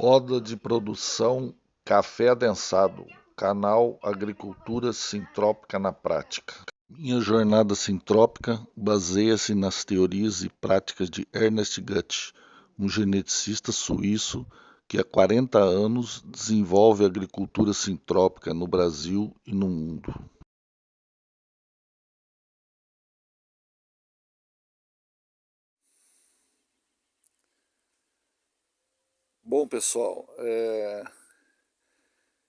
Poda de produção café adensado. Canal Agricultura Sintrópica na Prática. Minha jornada sintrópica baseia-se nas teorias e práticas de Ernest Gutt, um geneticista suíço que há 40 anos desenvolve agricultura sintrópica no Brasil e no mundo. Bom, pessoal,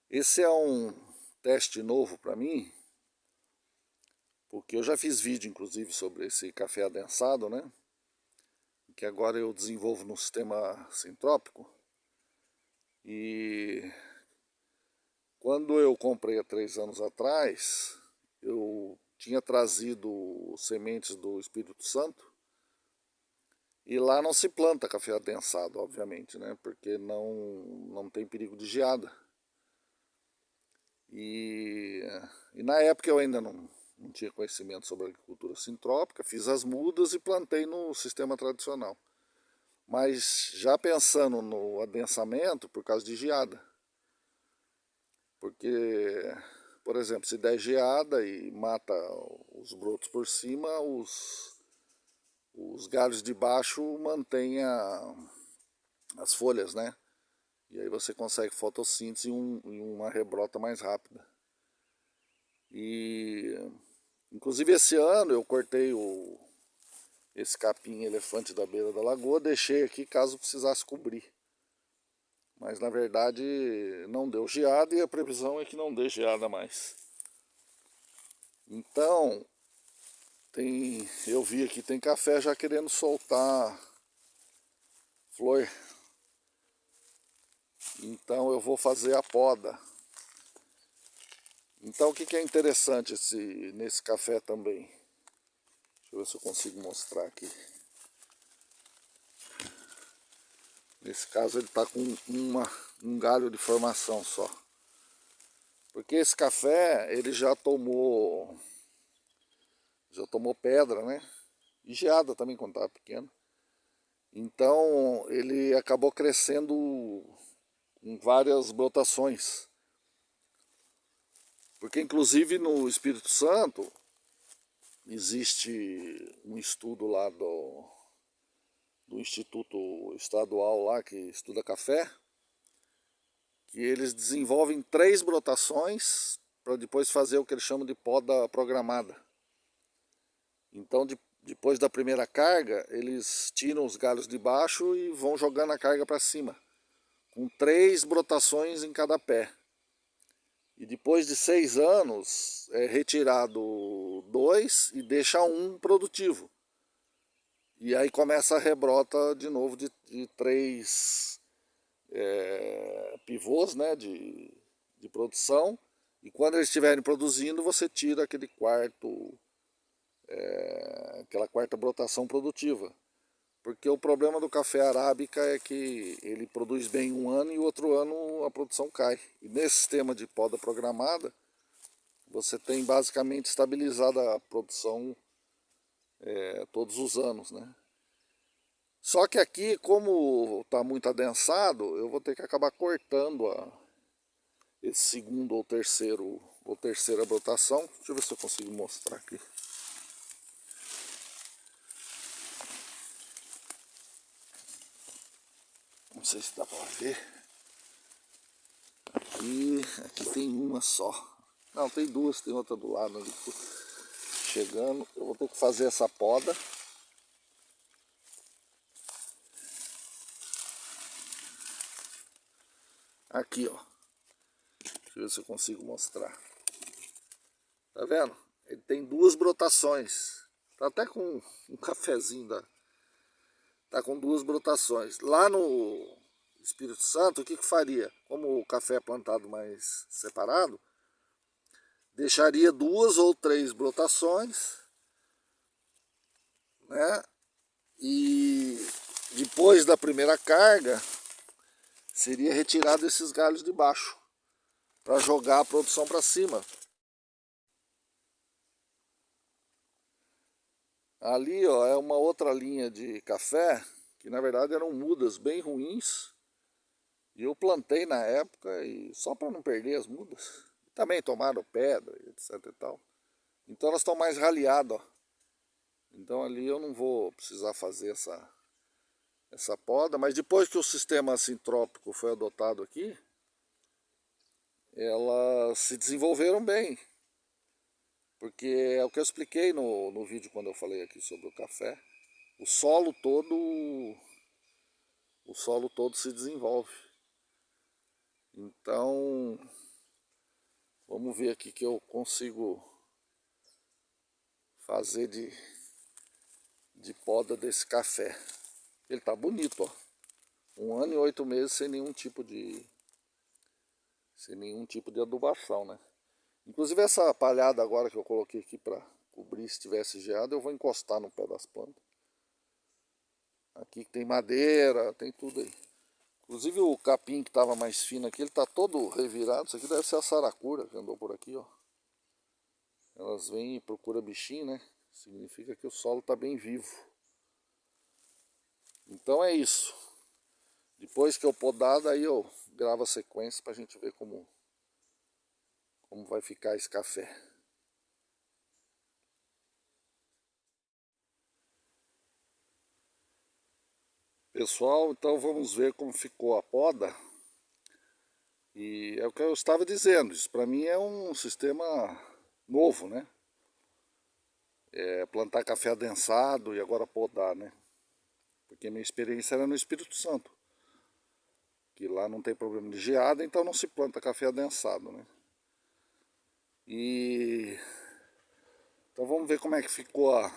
esse é um teste novo para mim, porque eu já fiz vídeo, inclusive, sobre esse café adensado, né? Que agora eu desenvolvo no sistema sintrópico. E quando eu comprei há 3 anos atrás, eu tinha trazido sementes do Espírito Santo. E lá não se planta café adensado, obviamente, né? Porque não tem perigo de geada. E, e na época eu ainda não tinha conhecimento sobre agricultura sintrópica, fiz as mudas e plantei no sistema tradicional. Mas já pensando no adensamento por causa de geada. Porque, por exemplo, se der geada e mata os brotos por cima, os galhos de baixo mantêm as folhas, né? E aí você consegue fotossíntese e uma rebrota mais rápida. E inclusive esse ano eu cortei esse capim elefante da beira da lagoa, deixei aqui caso precisasse cobrir. Mas na verdade não deu geada e a previsão é que não dê geada mais. Então, eu vi aqui, tem café já querendo soltar flor. Então eu vou fazer a poda. Então o que é interessante nesse café também? Deixa eu ver se eu consigo mostrar aqui. Nesse caso ele está com um galho de formação só. Porque esse café ele já tomou pedra, né? E geada também quando estava pequeno. Então ele acabou crescendo em várias brotações. Porque inclusive no Espírito Santo existe um estudo lá do Instituto Estadual lá que estuda café, que eles desenvolvem 3 brotações para depois fazer o que eles chamam de poda programada. Então depois da primeira carga, eles tiram os galhos de baixo e vão jogando a carga para cima, com 3 brotações em cada pé. E depois de 6 anos é retirado 2 e deixa um produtivo. E aí começa a rebrota de novo de 3 pivôs, né, de produção. E quando eles estiverem produzindo, você tira aquela quarta brotação produtiva. Porque o problema do café arábica é que ele produz bem um ano e o outro ano a produção cai. E nesse sistema de poda programada, você tem basicamente estabilizada a produção todos os anos, né? Só que aqui, como está muito adensado, eu vou ter que acabar cortando esse segundo ou terceira brotação. Deixa eu ver se eu consigo mostrar aqui. Não sei se dá para ver. Aqui tem uma só. Não, tem duas, tem outra do lado ali. Chegando, eu vou ter que fazer essa poda. Aqui, ó. Deixa eu ver se eu consigo mostrar. Tá vendo? Ele tem 2 brotações. Tá até com um cafezinho tá com 2 brotações. Lá no Espírito Santo, o que faria? Como o café é plantado mais separado, deixaria 2 ou 3 brotações, né? E depois da primeira carga, seria retirado esses galhos de baixo para jogar a produção para cima. Ali, ó, é uma outra linha de café que na verdade eram mudas bem ruins. E E eu plantei na época e só para não perder as mudas. Também tomaram pedra, etc e tal. Então elas estão mais raleadas, ó. Então ali eu não vou precisar fazer essa poda, mas depois que o sistema assintrópico foi adotado aqui, elas se desenvolveram bem. Porque é o que eu expliquei no vídeo quando eu falei aqui sobre o café. O solo todo se desenvolve. Então, vamos ver aqui que eu consigo fazer de poda desse café. Ele tá bonito, ó. 1 ano e 8 meses sem nenhum tipo de adubação, né? Inclusive essa palhada agora que eu coloquei aqui para cobrir se tivesse geado, eu vou encostar no pé das plantas. Aqui tem madeira, tem tudo aí. Inclusive o capim que estava mais fino aqui, ele tá todo revirado. Isso aqui deve ser a saracura que andou por aqui, ó. Elas vêm e procuram bichinho, né? Significa que o solo está bem vivo. Então é isso. Depois que eu podar, daí eu gravo a sequência para a gente ver como vai ficar esse café. Pessoal, então vamos ver como ficou a poda. E é o que eu estava dizendo, isso para mim é um sistema novo, né? É plantar café adensado e agora podar, né? Porque minha experiência era no Espírito Santo, que lá não tem problema de geada, então não se planta café adensado, né? E então vamos ver como é que ficou a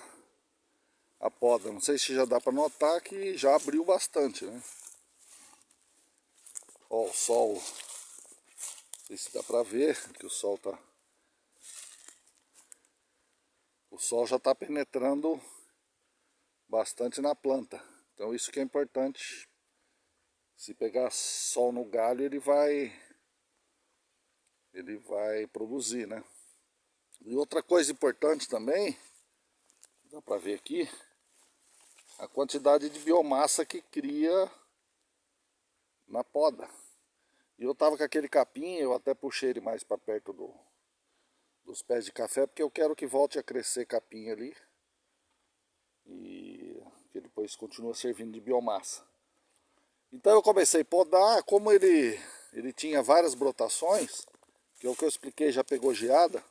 poda. Não sei se já dá para notar que já abriu bastante, né? Ó, o sol, não sei se dá para ver que o sol já está penetrando bastante na planta. Então isso que é importante. Se pegar sol no galho, ele vai produzir, né? E outra coisa importante também, dá para ver aqui, a quantidade de biomassa que cria na poda. E eu tava com aquele capim, eu até puxei ele mais para perto dos pés de café, porque eu quero que volte a crescer capim ali. E que depois continua servindo de biomassa. Então eu comecei a podar, como ele tinha várias brotações, que é o que eu expliquei, já pegou geada.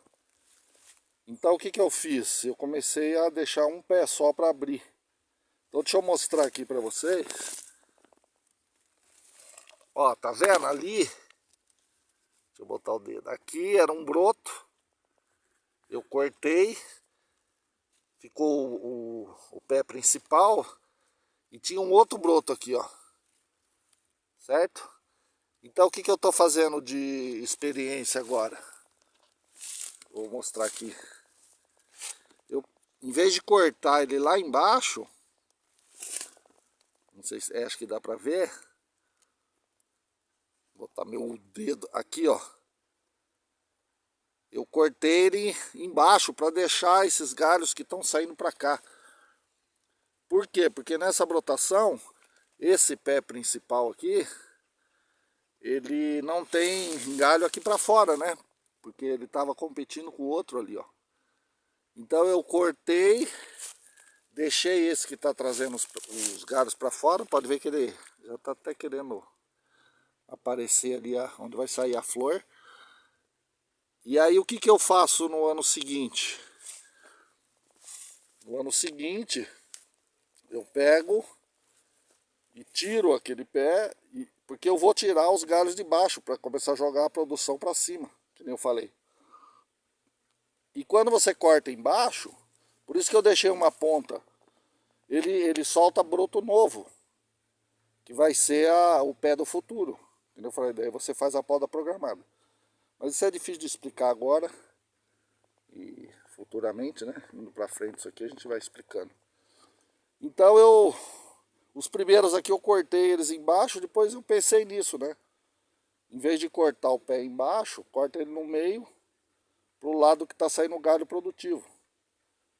Então o que eu fiz? Eu comecei a deixar um pé só para abrir. Então deixa eu mostrar aqui para vocês. Ó, tá vendo ali? Deixa eu botar o dedo. Aqui era um broto. Eu cortei. Ficou o pé principal. E tinha um outro broto aqui, ó. Certo? Então o que eu tô fazendo de experiência agora? Vou mostrar aqui. Eu, em vez de cortar ele lá embaixo, não sei se acho que dá pra ver. Vou botar meu dedo aqui, ó. Eu cortei ele embaixo para deixar esses galhos que estão saindo para cá. Por quê? Porque nessa brotação, esse pé principal aqui, ele não tem galho aqui para fora, né? Porque ele estava competindo com o outro ali, ó. Então eu cortei, deixei esse que está trazendo os galhos para fora. Pode ver que ele já está até querendo aparecer ali onde vai sair a flor. E aí o que eu faço no ano seguinte? No ano seguinte, eu pego e tiro aquele pé, porque eu vou tirar os galhos de baixo para começar a jogar a produção para cima, que nem eu falei. E quando você corta embaixo, por isso que eu deixei uma ponta, ele solta broto novo, que vai ser o pé do futuro. Entendeu? Eu falei, daí você faz a poda programada. Mas isso é difícil de explicar agora. E futuramente, né? Indo pra frente isso aqui a gente vai explicando. Então os primeiros aqui eu cortei eles embaixo, depois eu pensei nisso, né? Em vez de cortar o pé embaixo, corta ele no meio, pro lado que está saindo o galho produtivo.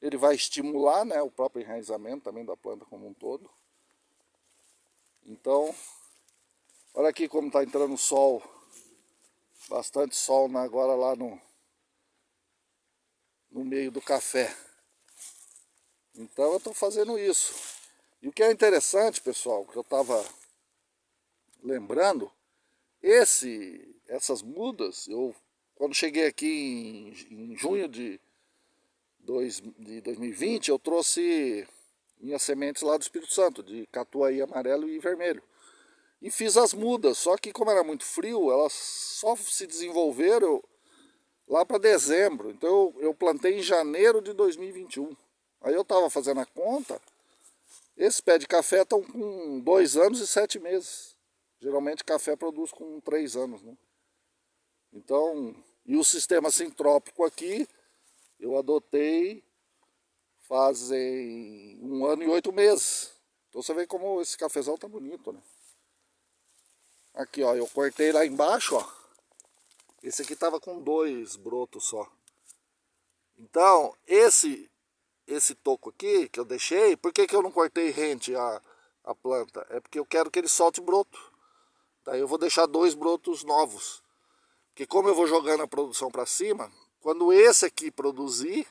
Ele vai estimular, né, o próprio enraizamento também da planta como um todo. Então, Olha aqui como está entrando sol. Bastante sol agora lá no meio do café. Então eu estou fazendo isso. E o que é interessante, pessoal, que eu estava lembrando, essas mudas, quando cheguei aqui em junho de 2020, eu trouxe minhas sementes lá do Espírito Santo, de catuai amarelo e vermelho. E fiz as mudas, só que como era muito frio, elas só se desenvolveram lá para dezembro. Então eu plantei em janeiro de 2021. Aí eu estava fazendo a conta, esses pés de café estão com 2 anos e 7 meses. Geralmente café produz com 3 anos, né? Então, e o sistema sintrópico aqui, eu adotei fazem 1 ano e 8 meses. Então você vê como esse cafezal tá bonito, né? Aqui, ó, eu cortei lá embaixo, ó. Esse aqui tava com 2 brotos só. Então, esse toco aqui que eu deixei, por que eu não cortei rente a planta? É porque eu quero que ele solte broto. Daí eu vou deixar 2 brotos novos. Porque como eu vou jogando a produção para cima, quando esse aqui produzir,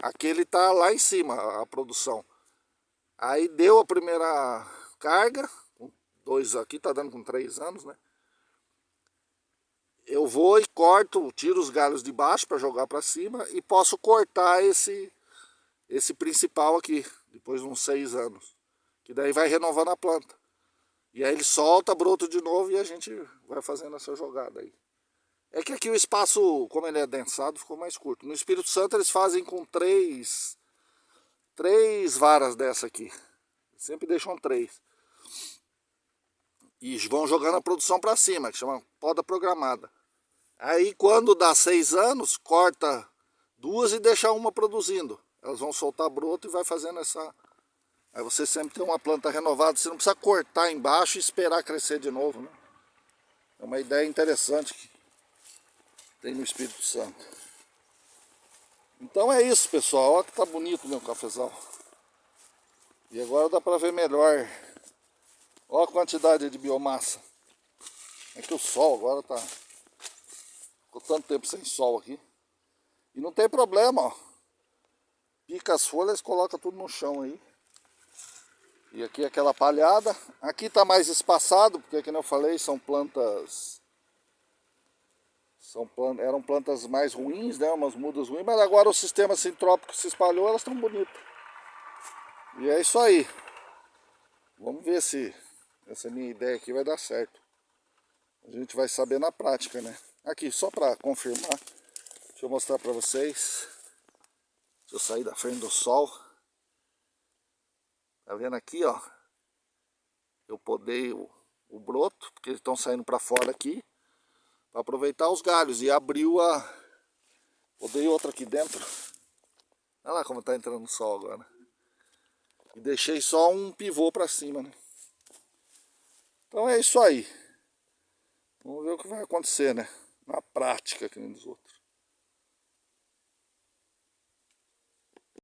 aquele tá lá em cima, a produção. Aí deu a primeira carga, 2 aqui, tá dando com 3 anos, né? Eu vou e corto, tiro os galhos de baixo para jogar para cima e posso cortar esse principal aqui, depois de uns 6 anos. Que daí vai renovando a planta. E aí ele solta, broto de novo e a gente vai fazendo essa jogada aí. É que aqui o espaço, como ele é densado, ficou mais curto. No Espírito Santo eles fazem com 3 varas dessa aqui. Sempre deixam 3. E vão jogando a produção para cima, que chama poda programada. Aí quando dá 6 anos, corta 2 e deixa uma produzindo. Elas vão soltar broto e vai fazendo essa... Aí você sempre tem uma planta renovada, você não precisa cortar embaixo e esperar crescer de novo, né? É uma ideia interessante que tem no Espírito Santo. Então é isso, pessoal. Olha que tá bonito o meu cafezal. E agora dá para ver melhor. Olha a quantidade de biomassa. É que o sol agora tá... Ficou tanto tempo sem sol aqui. E não tem problema, ó. Pica as folhas, coloca tudo no chão aí. E aqui aquela palhada. Aqui tá mais espaçado, porque como eu falei, são plantas... Eram plantas mais ruins, né? Umas mudas ruins, mas agora o sistema sintrópico se espalhou, elas estão bonitas. E é isso aí. Vamos ver se essa minha ideia aqui vai dar certo. A gente vai saber na prática, né? Aqui, só para confirmar, deixa eu mostrar para vocês. Deixa eu sair da frente do sol. Tá vendo aqui, ó? Eu podei o broto, porque eles estão saindo para fora aqui, para aproveitar os galhos. E abriu a... Podei outra aqui dentro. Olha lá como tá entrando o sol agora. E deixei só um pivô para cima, né? Então é isso aí. Vamos ver o que vai acontecer, né? Na prática, que nem dos outros.